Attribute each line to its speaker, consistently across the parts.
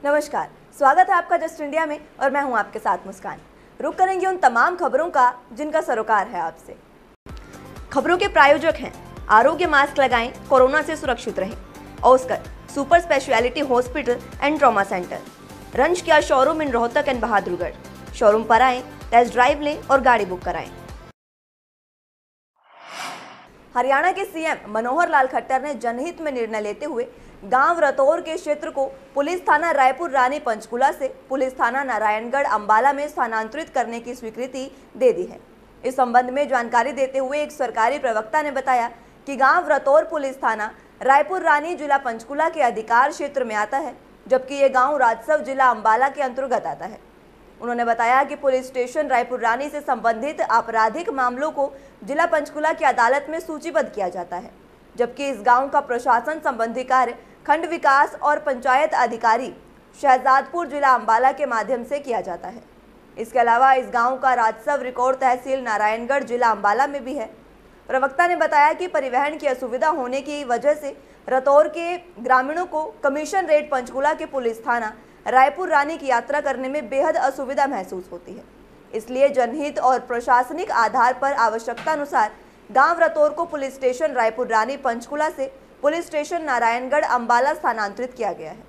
Speaker 1: नमस्कार, स्वागत है आपका जस्ट इंडिया में और मैं हूं आपके साथ मुस्कान। रुक करेंगे उन तमाम खबरों का जिनका सरोकार है आपसे। खबरों के प्रायोजक हैं आरोग्य मास्क लगाएं, कोरोना से सुरक्षित रहें। Oscar super speciality hospital and trauma centre, रंज किया showroom in Rohtak and Bahadurgarh. Showroom पर आएं, टेस्ट ड्राइव लें और गाड़ी बुक कराएं। हरियाणा के सीएम मनोहर लाल खट्टर ने जनहित में निर्णय लेते हुए गांव रतौर के क्षेत्र को पुलिस थाना रायपुर रानी पंचकुला से पुलिस थाना नारायणगढ़ अंबाला में स्थानांतरित करने की स्वीकृति दे दी है। इस संबंध में जानकारी देते हुए एक सरकारी प्रवक्ता ने बताया कि गांव रतौर पुलिस थाना रायपुर रानी जिला पंचकुला के अधिकार क्षेत्र में आता है, जबकि ये गांव राजसव जिला अंबाला के अंतर्गत आता है। उन्होंने बताया कि पुलिस स्टेशन रायपुर रानी से संबंधित आपराधिक मामलों को जिला पंचकुला की अदालत में सूचीबद्ध किया जाता है, जबकि इस गांव का प्रशासन संबंधी कार्य खंड विकास और पंचायत अधिकारी शहजादपुर जिला अंबाला के माध्यम से किया जाता है। इसके अलावा इस गांव का राजसव रिकॉर्ड तहसील नारायणगढ़ जिला अंबाला में भी है। प्रवक्ता ने बताया कि परिवहन की असुविधा होने की वजह से रतौर के ग्रामीणों को कमीशन रेट पंचकुला के पुलिस थाना रायपुर रानी की यात्रा करने में बेहद असुविधा महसूस होती है। इसलिए जनहित और प्रशासनिक आधार पर आवश्यकता अनुसार गांव रतौर को पुलिस स्टेशन रायपुर रानी पंचकुला से पुलिस स्टेशन नारायणगढ़ अंबाला स्थानांतरित किया गया है।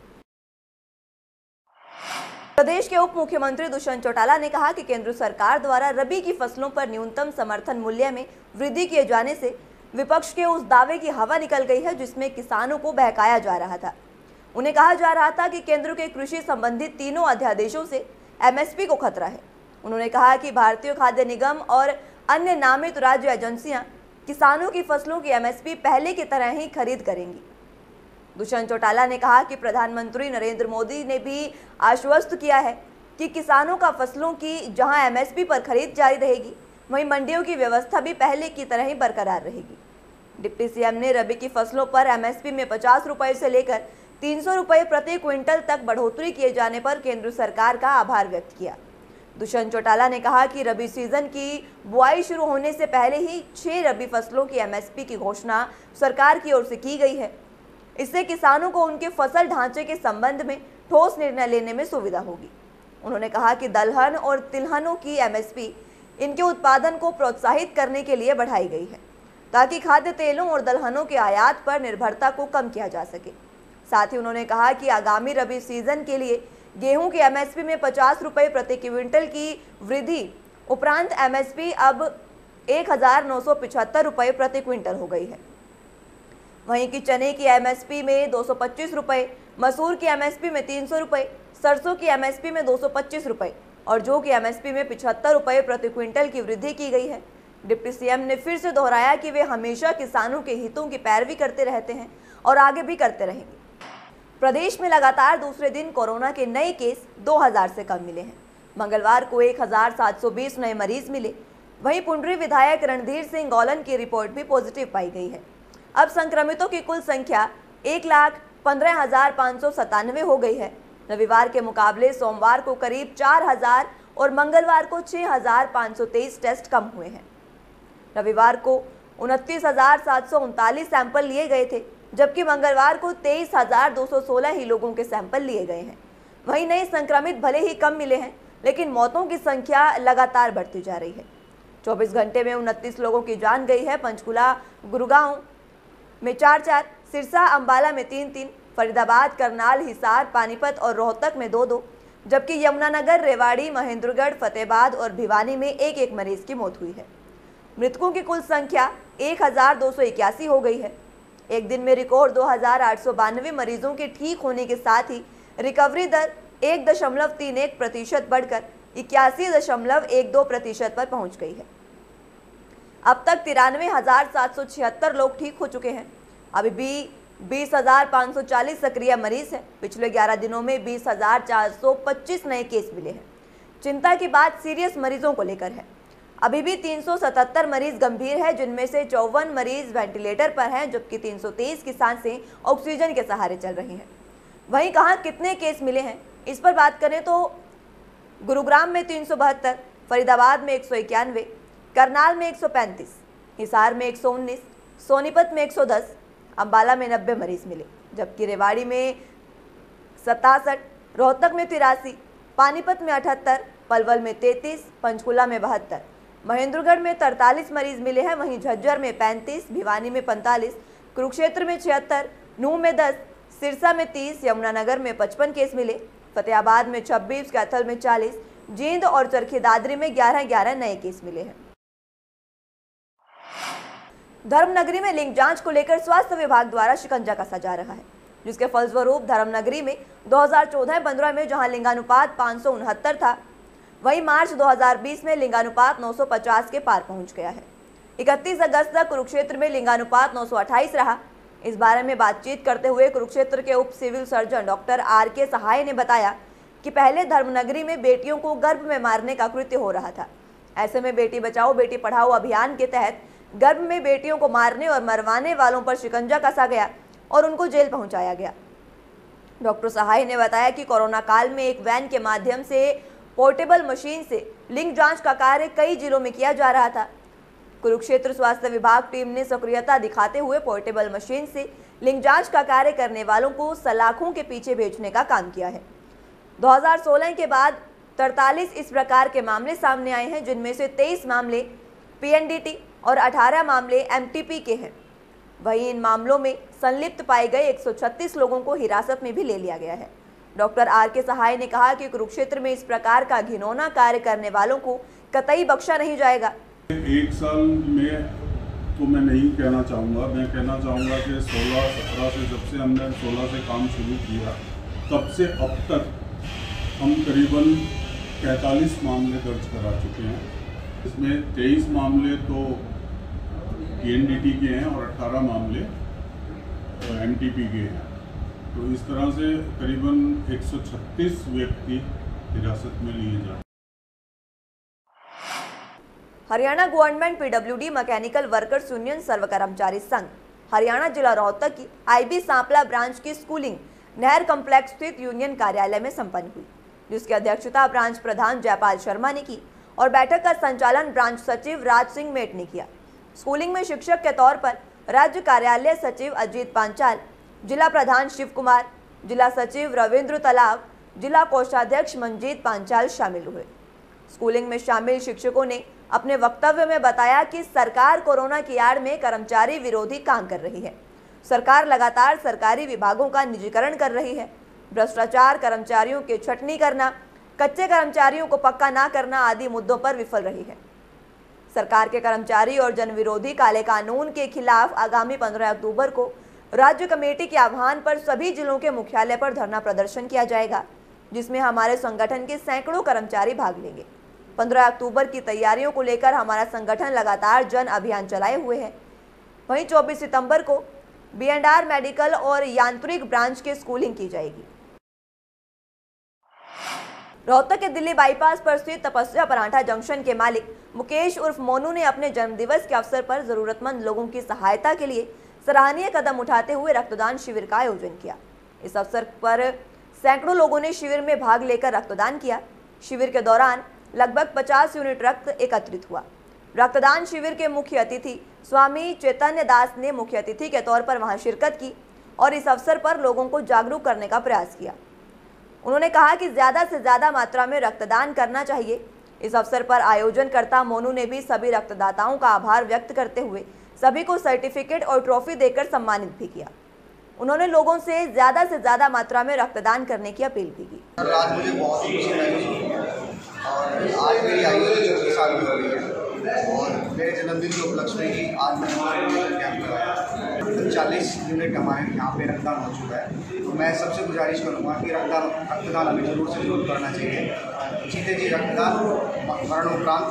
Speaker 1: प्रदेश के उप मुख्यमंत्री दुष्यंत चौटाला ने कहा कि केंद्र सरकार द्वारा रबी की फसलों पर न्यूनतम समर्थन मूल्य में वृद्धि किए जाने से विपक्ष के उस दावे की हवा निकल गई है जिसमें किसानों को बहकाया जा रहा था। उन्हें कहा जा रहा था कि केंद्र के कृषि संबंधित तीनों अध्यादेशों से एमएसपी को खतरा है। उन्होंने कहा कि भारतीय खाद्य निगम और अन्य नामित राज्य एजेंसियां किसानों की फसलों की एमएसपी पहले की तरह ही खरीद करेंगी। दुष्यंत चौटाला ने कहा कि प्रधानमंत्री नरेंद्र मोदी ने भी आश्वस्त किया है कि किसानों का फसलों की जहां एमएसपी पर खरीद जारी रहेगी, वहीं मंडियों की व्यवस्था भी पहले की तरह ही बरकरार रहेगी। डिप्टी सीएम ने रबी की फसलों पर एमएसपी में 50 रुपये से लेकर 300 रुपये प्रति क्विंटल तक बढ़ोतरी किए जाने पर केंद्र सरकार का आभार व्यक्त किया। दुष्यंत चौटाला ने कहा कि रबी सीजन की बुआई शुरू होने से पहले ही 6 रबी फसलों की एमएसपी की घोषणा सरकार की ओर से की गई है। इससे किसानों को उनके फसल ढांचे के संबंध में ठोस निर्णय लेने में सुविधा होगी। उन्होंने कहा कि दलहन और तिलहनों की एमएसपी इनके उत्पादन को प्रोत्साहित करने के लिए बढ़ाई गई है, ताकि खाद्य तेलों और दलहनों के आयात पर निर्भरता को कम किया जा सके। साथ ही उन्होंने कहा कि आगामी रबी सीजन के लिए गेहूं की एमएसपी में 50 रुपये प्रति क्विंटल की वृद्धि उपरांत एमएसपी अब 1975 रुपये प्रति क्विंटल हो गई है। वहीं की चने की एमएसपी में 225 रुपये, मसूर की एमएसपी में 300 रुपये, सरसों की एमएसपी में 225 रुपये और जौ की एमएसपी में 75 रुपये प्रति क्विंटल की वृद्धि की गई है। डिप्टी सीएम ने फिर से दोहराया कि वे हमेशा किसानों के हितों की पैरवी करते रहते हैं और आगे भी करते रहेंगे। प्रदेश में लगातार दूसरे दिन कोरोना के नए केस 2000 से कम मिले हैं। मंगलवार को 1720 नए मरीज मिले। वहीं पुंडरी विधायक रणधीर सिंह गौलन की रिपोर्ट भी पॉजिटिव पाई गई है। अब संक्रमितों की कुल संख्या 1,15,597 हो गई है। रविवार के मुकाबले सोमवार को करीब 4000 और मंगलवार को 6523 टेस्ट कम हुए हैं। रविवार को 29,739 सैंपल लिए गए थे, जबकि मंगलवार को 23,216 ही लोगों के सैंपल लिए गए हैं। वहीं नए संक्रमित भले ही कम मिले हैं, लेकिन मौतों की संख्या लगातार बढ़ती जा रही है। 24 घंटे में 29 लोगों की जान गई है। पंचकुला गुरुगांव में 4-4, सिरसा अंबाला में 3-3, फरीदाबाद, करनाल, हिसार, पानीपत और रोहतक में 2-2, जबकि यमुनानगर, रेवाड़ी, महेंद्रगढ़, फतेहाबाद और भिवानी में 1-1 मरीज की मौत हुई है। मृतकों की कुल संख्या 1281 हो गई है। एक दिन में रिकॉर्ड 2892 मरीजों के ठीक होने के साथ ही रिकवरी दर 1.31% बढ़कर 81.12% पर पहुंच गई है। अब तक 93,776 लोग ठीक हो चुके हैं। अभी भी 20,540 सक्रिय मरीज हैं। पिछले 11 दिनों में 20,425 नए केस मिले हैं। चिंता की बात सीरियस मरीजों को लेकर है। अभी भी 377 मरीज गंभीर है, जिनमें से 54 मरीज वेंटिलेटर पर हैं, जबकि 323 की सांसें ऑक्सीजन के सहारे चल रही हैं। वहीं कहां कितने केस मिले हैं, इस पर बात करें तो गुरुग्राम में 372, फरीदाबाद में 191, करनाल में 135, हिसार में 119, सोनीपत में 110, अंबाला में 90 मरीज मिले, जबकि रेवाड़ी में 67, रोहतक में 83, पानीपत में 78, पलवल में 33, पंचकुला में 72, महेंद्रगढ़ में 43 मरीज मिले हैं। वहीं झज्जर में 35, भिवानी में 45, कुरुक्षेत्र में 76, नूह में 10, सिरसा में 30, यमुनानगर में 55 केस मिले। फतेहाबाद में 26, कैथल में 40, जींद और चरखी दादरी में 11-11 नए केस मिले हैं। धर्मनगरी में लिंग जांच को लेकर स्वास्थ्य विभाग द्वारा शिकंजा कसा जा रहा है, जिसके फलस्वरूप धर्मनगरी में 2014-15 में जहां लिंगानुपात 569 था, वहीं मार्च 2020 में लिंगानुपात 950 के पार पहुंच गया है। 31 अगस्त तक कुरुक्षेत्र में लिंगानुपात 928 रहा। इस बारे में बातचीत करते हुए कुरुक्षेत्र के उप सिविल सर्जन डॉक्टर RK सहाय ने बताया कि पहले धर्मनगरी में बेटियों को गर्भ में मारने का कृत्य हो रहा था। ऐसे में बेटी बचाओ बेटी पढ़ाओ अभियान के तहत गर्भ में बेटियों को मारने और मरवाने वालों पर शिकंजा कसा गया और उनको जेल पहुंचाया गया। डॉक्टर सहाय ने बताया कि कोरोना काल में एक वैन के माध्यम से पोर्टेबल मशीन से लिंग जांच का कार्य कई जिलों में किया जा रहा था। कुरुक्षेत्र स्वास्थ्य विभाग टीम ने सक्रियता दिखाते हुए पोर्टेबल मशीन से लिंग जांच का कार्य करने वालों को सलाखों के पीछे भेजने का काम किया है। 2016 के बाद 43 इस प्रकार के मामले सामने आए हैं, जिनमें से 23 मामले PNDT और 18 मामले MTP के हैं। वहीं इन मामलों में संलिप्त पाए गए 136 लोगों को हिरासत में भी ले लिया गया है। डॉक्टर RK सहाय ने कहा कि कुरुक्षेत्र में इस प्रकार का घिनौना कार्य करने वालों को कतई बख्शा नहीं जाएगा।
Speaker 2: एक साल में तो मैं नहीं कहना चाहूँगा, मैं कहना चाहूँगा कि 16-17 से जब से हमने 16 से काम शुरू किया तब से अब तक हम करीबन 45 मामले दर्ज करा चुके हैं। इसमें 23 मामले तो PNDT के हैं और 18 मामले MTP के हैं। तो इस तरह से करीबन 136 व्यक्ति हिरासत में लिए जाते हैं।
Speaker 1: Haryana government PWD mechanical workers union सर्व कर्मचारी संघ हरियाणा जिला रोहतक की IB सांपला ब्रांच की स्कूलिंग नहर कॉम्प्लेक्स स्थित यूनियन कार्यालय में संपन्न हुई, जिसकी अध्यक्षता ब्रांच प्रधान जयपाल शर्मा ने की और बैठक का संचालन ब्रांच सचिव राज सिंह मेट ने किया। स्कूलिंग में शिक्षक के तौर पर राज्य कार्यालय सचिव अजीत पांचाल, जिला प्रधान शिव कुमार, जिला सचिव रविंद्र तालाब, जिला कोषाध्यक्ष मंजीत पांचाल शामिल हुए। स्कूलिंग में शामिल शिक्षकों ने अपने वक्तव्य में बताया कि सरकार कोरोना की आड़ में कर्मचारी विरोधी काम कर रही है। सरकार लगातार सरकारी विभागों का निजीकरण कर रही है। भ्रष्टाचार, कर्मचारियों की छटनी करना, कच्चे कर्मचारियों को पक्का ना करना आदि मुद्दों पर विफल रही है। सरकार के कर्मचारी और जनविरोधी काले कानून के खिलाफ आगामी 15 अक्टूबर को राज्य कमेटी के आह्वान पर सभी जिलों के मुख्यालय पर धरना प्रदर्शन किया जाएगा, जिसमें हमारे संगठन के सैकड़ों कर्मचारी भाग लेंगे। 15 अक्टूबर की तैयारियों को लेकर हमारा संगठन लगातार जन अभियान चलाए हुए है। वहीं 24 सितंबर को B&R मेडिकल और यांत्रिक ब्रांच की स्कूलिंग की जाएगी। रोहतक के दिल्ली बाईपास पर स्थित तपस्या परांठा जंक्शन के मालिक मुकेश उर्फ मोनू ने अपने जन्मदिवस के अवसर पर जरूरतमंद लोगों की सहायता के लिए सराहनीय कदम उठाते हुए रक्तदान शिविर का आयोजन किया। इस अवसर पर सैकड़ों लोगों ने शिविर में भाग लेकर रक्तदान किया। शिविर के दौरान लगभग 50 यूनिट रक्त एकत्रित हुआ। रक्तदान शिविर के मुख्य अतिथि स्वामी चैतन्य दास ने मुख्य अतिथि के तौर पर वहां शिरकत की और इस अवसर पर लोगों को जागरूक करने का प्रयास किया। उन्होंने कहा कि ज्यादा से ज्यादा मात्रा में रक्तदान करना चाहिए। इस अवसर पर आयोजनकर्ता मोनू ने भी सभी रक्तदाताओं का आभार व्यक्त करते हुए सभी को सर्टिफिकेट और ट्रॉफी देकर सम्मानित भी किया। उन्होंने लोगों से ज्यादा मात्रा में रक्तदान करने की अपील भी की।
Speaker 3: आज मुझे बहुत खुशी महसूस और आज मेरी आयु 24 साल की हो गई है और मेरे जन्मदिन के उपलक्ष्य में ही आज मैंने कैंप लगाया। 40 यूनिट हमारे यहाँ पे रक्तदान हो चुका है। तो मैं सबसे गुजारिश करूँगा कि रक्तदान हमें जरूर से जरूर करना चाहिए। जीते जी रक्तदान, मरणोपरांत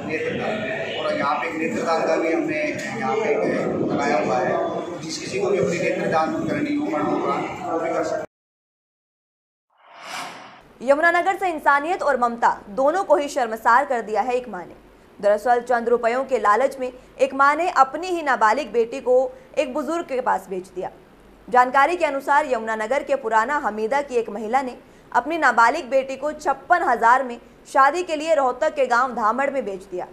Speaker 3: नेत्रदान, और यहाँ पे नेत्रदान का भी हमने यहाँ पे लगाया हुआ है। जिस किसी को भी अपनी नेत्रदान करनी हो मरणोपरांत वो भी कर सकते।
Speaker 1: यमुनानगर से इंसानियत और ममता दोनों को ही शर्मसार कर दिया है एक मां ने। दरअसल चंद रुपयों के लालच में एक मां ने अपनी ही नाबालिग बेटी को एक बुजुर्ग के पास बेच दिया। जानकारी के अनुसार यमुनानगर के पुराना हमीदा की एक महिला ने अपनी नाबालिग बेटी को 56,000 में शादी के लिए रोहतक के गांव धामड़ में बेच दिया।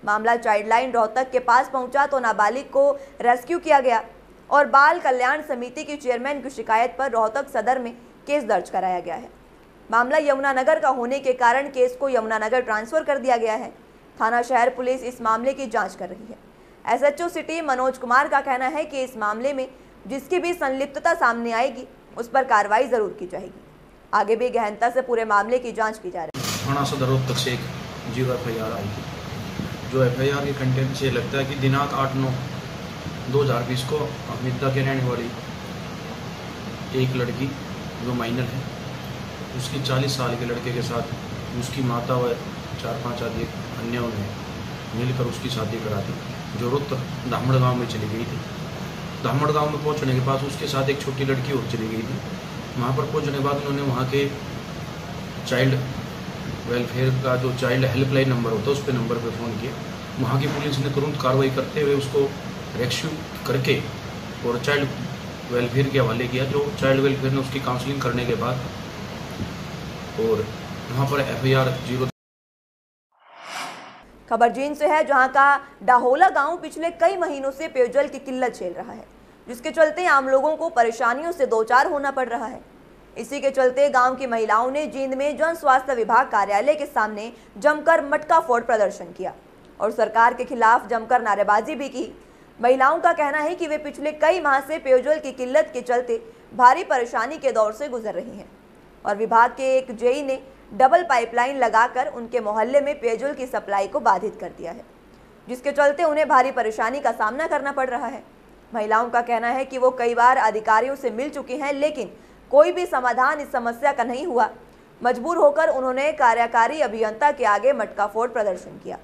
Speaker 1: मामला चाइल्डलाइन रोहतक के पास पहुंचा तो नाबालिग को रेस्क्यू किया गया और बाल कल्याण समिति की चेयरमैन की शिकायत पर रोहतक सदर में केस दर्ज कराया गया है। मामला यमुनानगर का होने के कारण केस को यमुनानगर ट्रांसफर कर दिया गया है। थाना शहर पुलिस इस मामले की जांच कर रही है। एसएचओ सिटी मनोज कुमार का कहना है कि इस मामले में जिसकी भी संलिप्तता सामने आएगी उस पर कार्रवाई जरूर की जाएगी। आगे भी गहनता से पूरे मामले की जांच की जा रही है।
Speaker 4: थाना सदर रोहतक से एक 0 FIR आई थी, जो FIR के कंटेंट से लगता है कि दिनांक 8/9/2020 को अमिता के रहने वाली एक लड़की जो माइनर है, उसकी 40 साल के लड़के के साथ उसकी माता व 4-5 आदि अन्यों ने मिलकर उसकी शादी करा दी, जो रोहतक धामड़ गाँव में चली गई थी। धामड़ गाँव में पहुँचने के बाद उसके साथ एक छोटी लड़की और चली गई थी। वहाँ पर पहुँचने के बाद उन्होंने वहाँ के चाइल्ड वेलफेयर का जो चाइल्ड हेल्पलाइन नंबर होता है उस पर नंबर पर फ़ोन किया। वहाँ की पुलिस ने तुरंत कार्रवाई करते हुए उसको रेस्क्यू करके और चाइल्ड वेलफेयर के हवाले किया, जो चाइल्ड वेलफेयर ने उसकी काउंसलिंग करने के बाद और वहाँ पर FIR 0।
Speaker 1: खबर जींद से है, जहां का डाहोला गांव पिछले कई महीनों से पेयजल की किल्लत झेल रहा है, जिसके चलते आम लोगों को परेशानियों से दो चार होना पड़ रहा है। इसी के चलते गांव की महिलाओं ने जींद में जन स्वास्थ्य विभाग कार्यालय के सामने जमकर मटका फोड़ प्रदर्शन किया और सरकार के खिलाफ जमकर नारेबाजी भी की। महिलाओं का कहना है कि वे पिछले कई माह से पेयजल की किल्लत के चलते भारी परेशानी के दौर से गुजर रही हैं और विभाग के एक जेई ने डबल पाइपलाइन लगाकर उनके मोहल्ले में पेयजल की सप्लाई को बाधित कर दिया है, जिसके चलते उन्हें भारी परेशानी का सामना करना पड़ रहा है। महिलाओं का कहना है कि वो कई बार अधिकारियों से मिल चुकी हैं, लेकिन कोई भी समाधान इस समस्या का नहीं हुआ। मजबूर होकर उन्होंने कार्यकारी अभियंता के आगे मटका फोड़ प्रदर्शन किया।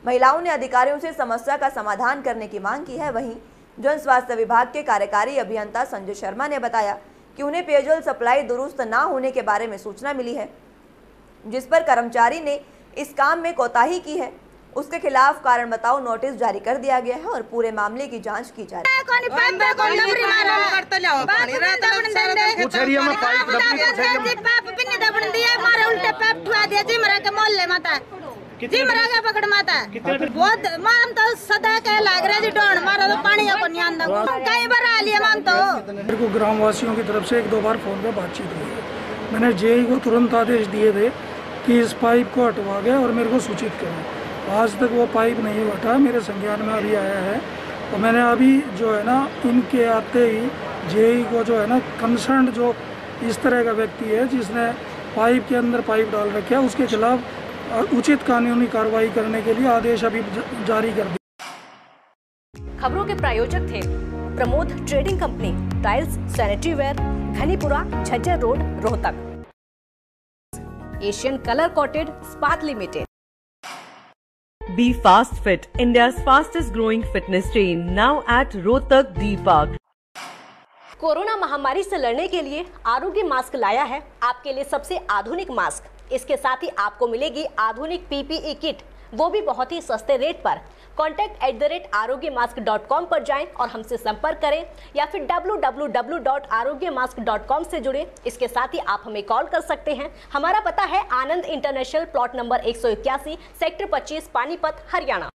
Speaker 1: महिलाओं ने अधिकारियों से समस्या का समाधान करने की मांग की है। वहीं जन स्वास्थ्य विभाग के कार्यकारी अभियंता संजय शर्मा ने बताया कि उन्हें पेयजल सप्लाई दुरुस्त न होने के बारे में सूचना मिली है, जिस पर कर्मचारी ने इस काम में कोताही की है। उसके खिलाफ कारण बताओ नोटिस जारी कर दिया गया है और पूरे मामले की जांच की जा रही है।
Speaker 5: मेरे को ग्राम वासियों की तरफ से 1-2 बार फोन पे बातचीत हुई है। मैंने जेई को तुरंत आदेश दिए थे कि इस पाइप को हटवा गया और मेरे को सूचित करें। आज तक वो पाइप नहीं हटा, मेरे संज्ञान में अभी आया है। तो मैंने अभी जो है ना, इनके आते ही जेई को जो है ना, कंसर्न जो इस तरह का व्यक्ति है जिसने पाइप के अंदर पाइप डाल रखा है, उसके खिलाफ उचित कानूनी कार्रवाई करने के लिए आदेश अभी जारी कर दिया।
Speaker 6: खबरों के प्रायोजक थे Pramod trading company, tiles, sanitary ware, Ghanipura, Jhajjar road, Rohtak. Asian colour coated Ispat limited.
Speaker 7: Be Fast Fit, India's fastest growing fitness chain, now at Rohtak D Park.
Speaker 6: Corona महामारी से लड़ने के लिए आरोग्य मास्क लाया है आपके लिए सबसे आधुनिक मास्क। इसके साथ ही आपको मिलेगी आधुनिक PPE किट, वो भी बहुत ही सस्ते रेट पर। contact@arogyamask.com पर जाएं और हमसे संपर्क करें या फिर www.arogyamask.com से जुड़ें। इसके साथ ही आप हमें कॉल कर सकते हैं। हमारा पता है Anand international, plot number 181, sector 25, Panipat, Haryana.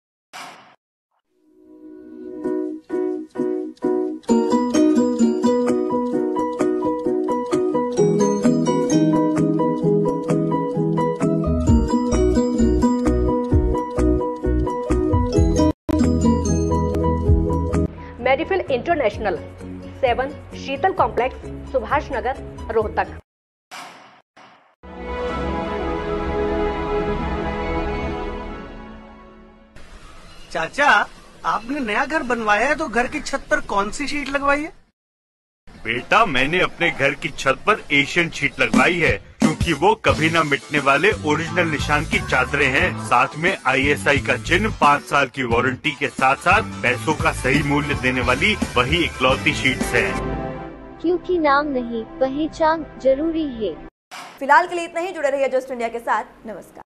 Speaker 6: Medifil international, 7 Sheetal complex, Subhash Nagar, Rohtak.
Speaker 8: चाचा, आपने नया घर बनवाया है तो घर की छत पर कौन सी शीट लगवाई है?
Speaker 9: बेटा, मैंने अपने घर की छत पर एशियन शीट लगवाई है, क्योंकि वो कभी न मिटने वाले ओरिजिनल निशान की चादरें हैं। साथ में ISI का चिन्ह, 5 साल की वारंटी के साथ साथ पैसों का सही मूल्य देने वाली वही इकलौती शीट्स है।
Speaker 10: क्योंकि नाम नहीं, पहचान जरूरी है।
Speaker 1: फिलहाल के लिए इतना ही। जुड़े रहिए जस्ट इंडिया के साथ। नमस्कार।